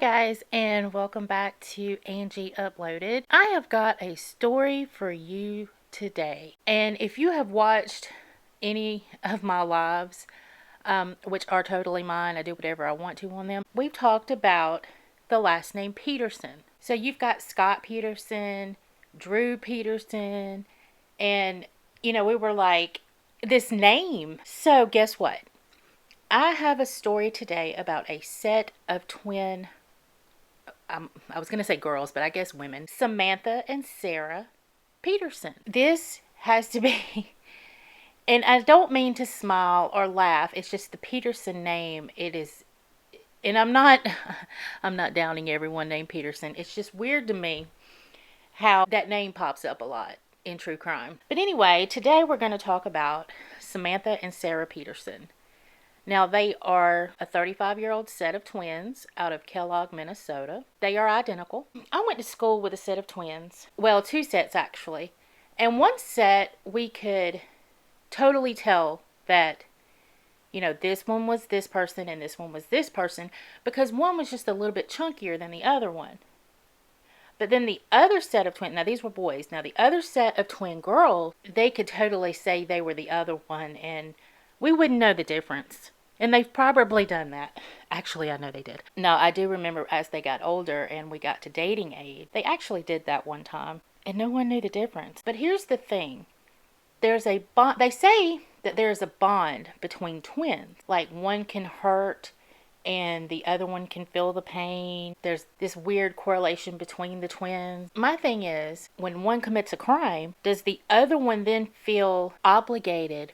guys, and welcome back to Angie Uploaded. I have got a story for you today. And if you have watched any of my lives, which are totally mine, I do whatever I want to on them, we've talked about the last name Peterson. So you've got Scott Peterson, Drew Peterson, and we were like, this name. So guess what? I have a story today about a set of twin, I was going to say girls, but I guess women, Samantha and Sarah Peterson. This has to be, and I don't mean to smile or laugh, it's just the Peterson name. It is, and I'm not downing everyone named Peterson. It's just weird to me how that name pops up a lot in true crime. But anyway, today we're going to talk about Samantha and Sarah Peterson. Now, they are a 35-year-old set of twins out of Kellogg, Minnesota. They are identical. I went to school with a set of twins. Well, two sets, actually. And one set, we could totally tell that, this one was this person and this one was this person, because one was just a little bit chunkier than the other one. But then the other set of twins, now these were boys. Now, the other set of twin girls, they could totally say they were the other one, and we wouldn't know the difference. And they've probably done that. Actually, I know they did. No, I do remember as they got older and we got to dating age, they actually did that one time. And no one knew the difference. But here's the thing. There's a bond. They say that there's a bond between twins. Like one can hurt and the other one can feel the pain. There's this weird correlation between the twins. My thing is, when one commits a crime, does the other one then feel obligated,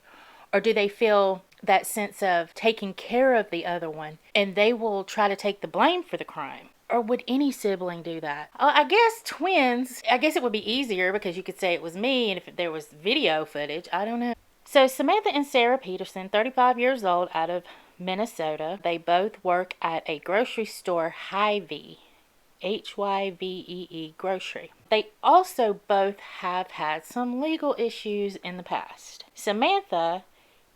or do they feel that sense of taking care of the other one and they will try to take the blame for the crime? Or would any sibling do that? I guess twins, I guess it would be easier because you could say it was me, and if there was video footage, I don't know. So Samantha and Sarah Peterson, 35 years old, out of Minnesota. They both work at a grocery store, Hy-Vee, Hyvee grocery. They also both have had some legal issues in the past. Samantha,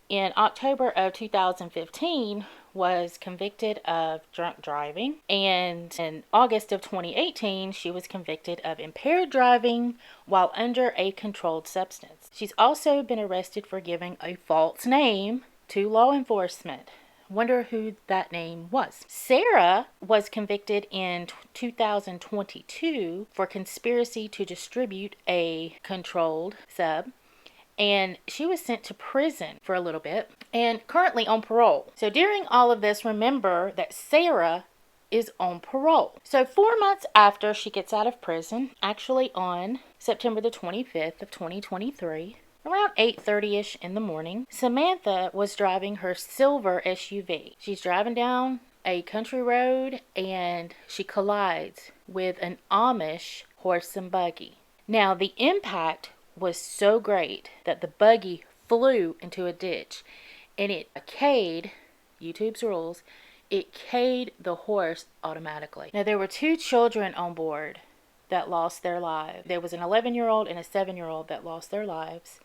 in October of 2015, was convicted of drunk driving, and in August of 2018, she was convicted of impaired driving while under a controlled substance. She's also been arrested for giving a false name to law enforcement. Wonder who that name was. Sarah was convicted in 2022 for conspiracy to distribute a controlled sub, and she was sent to prison for a little bit and currently on parole. So during all of this, remember that Sarah is on parole. So 4 months after she gets out of prison, actually on September the 25th of 2023, around 8:30ish in the morning, Samantha was driving her silver SUV. She's driving down a country road and she collides with an Amish horse and buggy. Now, the impact was so great that the buggy flew into a ditch and it K'd, YouTube's rules, it K'd the horse automatically. Now, there were two children on board that lost their lives. There was an 11-year-old and a 7-year-old that lost their lives.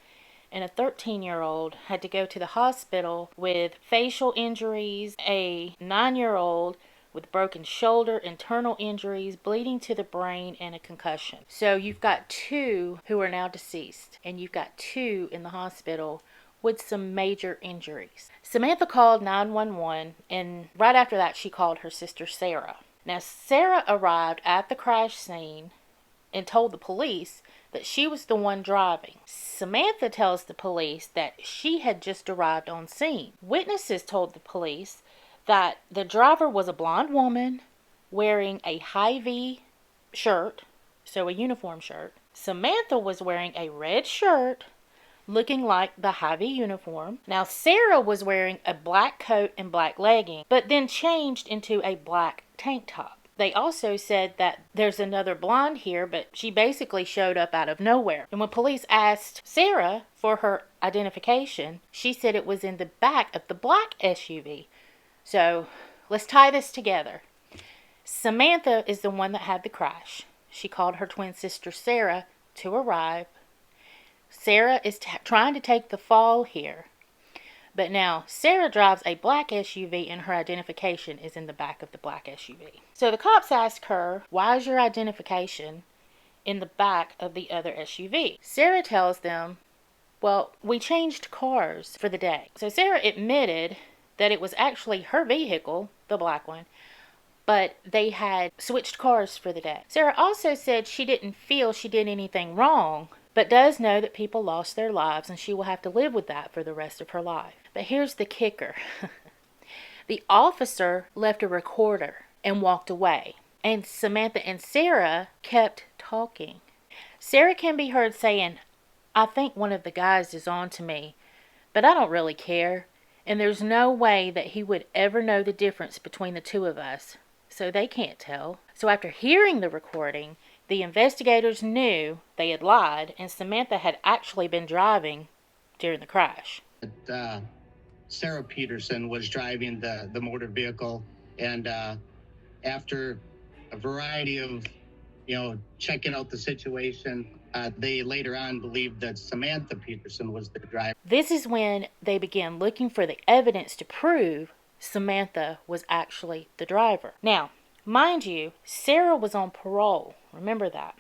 And a 13-year-old had to go to the hospital with facial injuries, a 9-year-old with broken shoulder, internal injuries, bleeding to the brain, and a concussion. So you've got two who are now deceased, and you've got two in the hospital with some major injuries. Samantha called 911, and right after that, she called her sister Sarah. Now, Sarah arrived at the crash scene and told the police that she was the one driving. Samantha tells the police that she had just arrived on scene. Witnesses told the police that the driver was a blonde woman wearing a Hy-Vee shirt, so a uniform shirt. Samantha was wearing a red shirt looking like the Hy-Vee uniform. Now, Sarah was wearing a black coat and black leggings, but then changed into a black tank top. They also said that there's another blonde here, but she basically showed up out of nowhere. And when police asked Sarah for her identification, she said it was in the back of the black SUV. So let's tie this together. Samantha is the one that had the crash. She called her twin sister Sarah to arrive. Sarah is trying to take the fall here. But now Sarah drives a black SUV and her identification is in the back of the black SUV. So the cops ask her, why is your identification in the back of the other SUV? Sarah tells them, well, we changed cars for the day. So Sarah admitted that it was actually her vehicle, the black one, but they had switched cars for the day. Sarah also said she didn't feel she did anything wrong, but does know that people lost their lives and she will have to live with that for the rest of her life. But here's the kicker. The officer left a recorder and walked away, and Samantha and Sarah kept talking. Sarah can be heard saying, I think one of the guys is on to me, but I don't really care, and there's no way that he would ever know the difference between the two of us, so they can't tell. So after hearing the recording, the investigators knew they had lied, and Samantha had actually been driving during the crash. Sarah Peterson was driving the motor vehicle, and after a variety of, checking out the situation, they later on believed that Samantha Peterson was the driver. This is when they began looking for the evidence to prove Samantha was actually the driver. Now, mind you, Sarah was on parole. Remember that.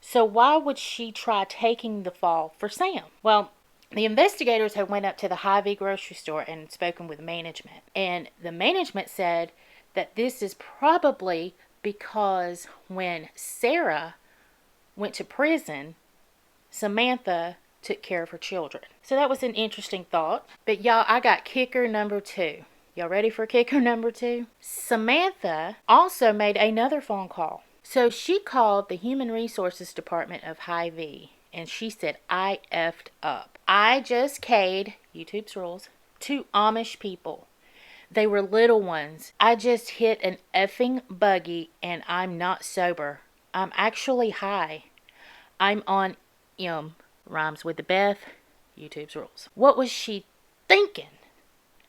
So why would she try taking the fall for Sam? Well, the investigators had went up to the Hy-Vee grocery store and spoken with management. And the management said that this is probably because when Sarah went to prison, Samantha took care of her children. So that was an interesting thought. But y'all, I got kicker number 2. Y'all ready for kicker number 2? Samantha also made another phone call. So she called the Human Resources Department of Hy-Vee, and she said, I effed up. I just K'd, YouTube's rules, 2 Amish people. They were little ones. I just hit an effing buggy and I'm not sober. I'm actually high. I'm on rhymes with the Beth, YouTube's rules. What was she thinking?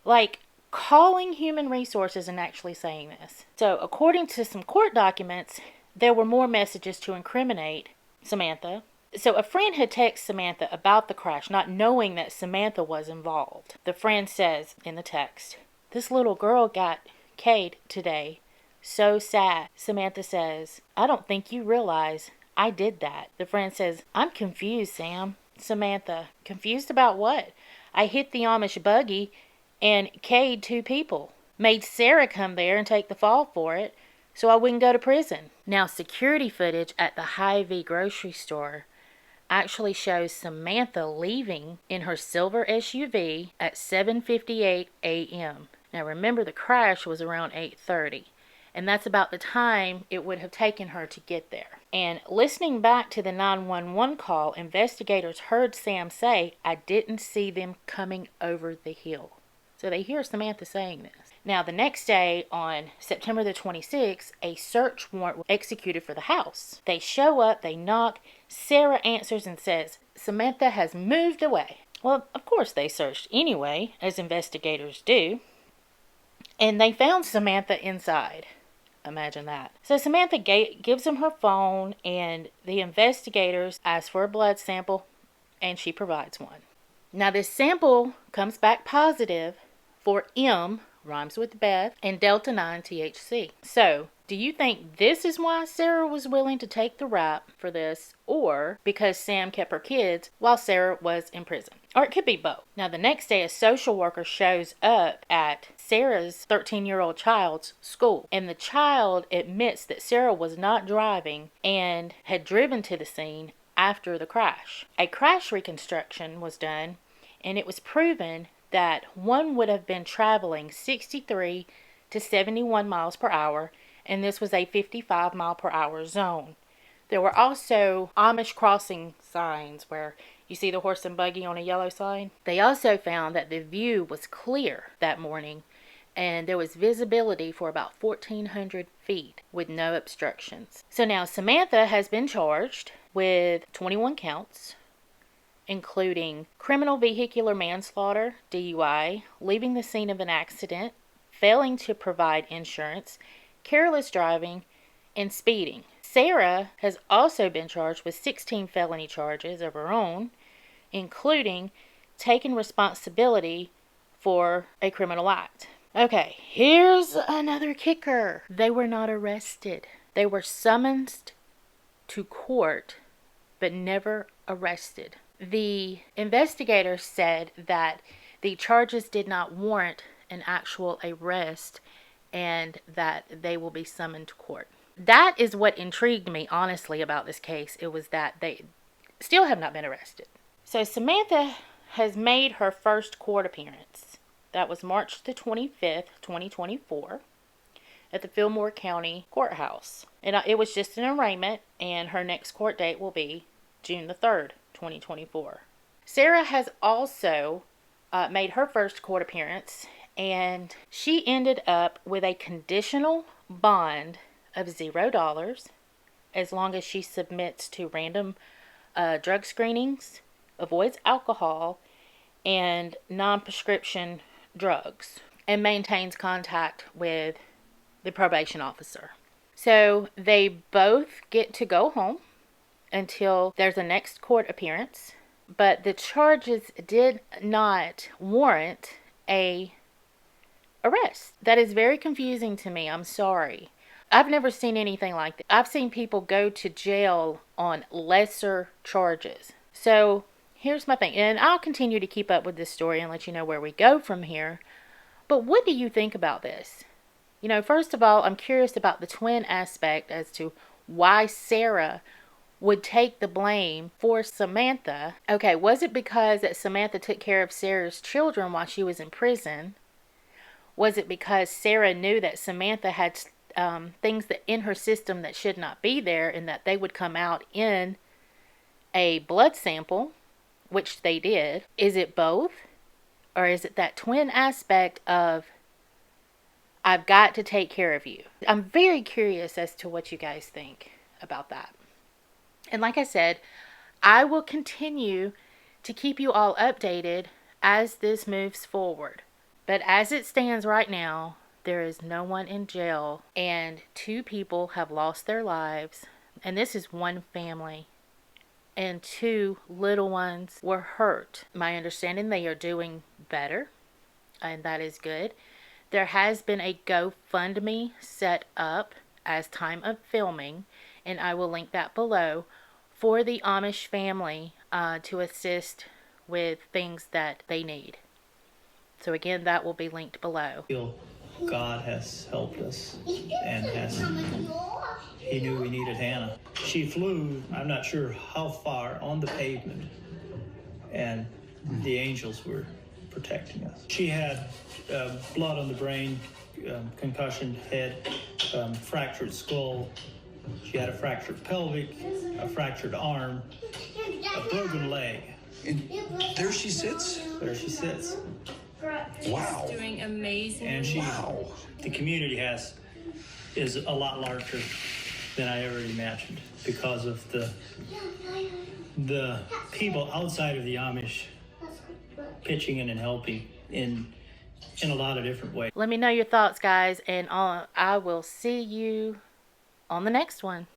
Like, calling Human Resources and actually saying this. So, according to some court documents, there were more messages to incriminate Samantha. So, a friend had texted Samantha about the crash, not knowing that Samantha was involved. The friend says in the text, this little girl got K'd today. So sad. Samantha says, I don't think you realize I did that. The friend says, I'm confused, Sam. Samantha, confused about what? I hit the Amish buggy and K'd 2 people. Made Sarah come there and take the fall for it so I wouldn't go to prison. Now, security footage at the Hy-Vee grocery store actually shows Samantha leaving in her silver SUV at 7:58 a.m. Now, remember, the crash was around 8:30. And that's about the time it would have taken her to get there. And listening back to the 911 call, investigators heard Sam say, I didn't see them coming over the hill. So they hear Samantha saying this. Now, the next day, on September the 26th, a search warrant was executed for the house. They show up, they knock. Sarah answers and says, Samantha has moved away. Well, of course they searched anyway, as investigators do. And they found Samantha inside. Imagine that. So Samantha gives them her phone, and the investigators ask for a blood sample, and she provides one. Now, this sample comes back positive for M, rhymes with Beth, and Delta 9 THC. So, do you think this is why Sarah was willing to take the rap for this, or because Sam kept her kids while Sarah was in prison? Or it could be both. Now, the next day, a social worker shows up at Sarah's 13-year-old child's school, and the child admits that Sarah was not driving and had driven to the scene after the crash. A crash reconstruction was done, and it was proven that one would have been traveling 63 to 71 miles per hour, and this was a 55 mile per hour zone. There were also Amish crossing signs where you see the horse and buggy on a yellow sign. They also found that the view was clear that morning, and there was visibility for about 1,400 feet with no obstructions. So now Samantha has been charged with 21 counts, including criminal vehicular manslaughter, DUI, leaving the scene of an accident, failing to provide insurance, careless driving, and speeding. Sarah has also been charged with 16 felony charges of her own, including taking responsibility for a criminal act. Okay, here's another kicker. They were not arrested. They were summoned to court, but never arrested. The investigators said that the charges did not warrant an actual arrest and that they will be summoned to court. That is what intrigued me, honestly, about this case. It was that they still have not been arrested. So Samantha has made her first court appearance. That was March the 25th, 2024, at the Fillmore County Courthouse. And it was just an arraignment, and her next court date will be June the 3rd, 2024. Sarah has also made her first court appearance, and she ended up with a conditional bond of $0 as long as she submits to random drug screenings, avoids alcohol and non-prescription drugs, and maintains contact with the probation officer. So they both get to go home until there's a next court appearance, but the charges did not warrant a arrest. That is very confusing to me. I'm sorry. I've never seen anything like that. I've seen people go to jail on lesser charges. So here's my thing, and I'll continue to keep up with this story and let you know where we go from here. But what do you think about this? You know, first of all, I'm curious about the twin aspect as to why Sarah would take the blame for Samantha. Okay, was it because that Samantha took care of Sarah's children while she was in prison? Was it because Sarah knew that Samantha had things that in her system that should not be there, and that they would come out in a blood sample, which they did? Is it both? Or is it that twin aspect of, I've got to take care of you? I'm very curious as to what you guys think about that. And like I said, I will continue to keep you all updated as this moves forward. But as it stands right now, there is no one in jail, and 2 people have lost their lives, and this is one family, and 2 little ones were hurt. My understanding, they are doing better, and that is good. There has been a GoFundMe set up as time of filming, and I will link that below, for the Amish family to assist with things that they need. So again, that will be linked below. God has helped us, and he knew we needed Hannah. She flew, I'm not sure how far, on the pavement, and the angels were protecting us. She had blood on the brain, concussion head, fractured skull. She had a fractured pelvic, a fractured arm, a broken leg. And there she sits? There she sits. Wow. She's doing amazing. And the community is a lot larger than I ever imagined, because of the people outside of the Amish pitching in and helping in a lot of different ways. Let me know your thoughts, guys, and I will see you on the next one.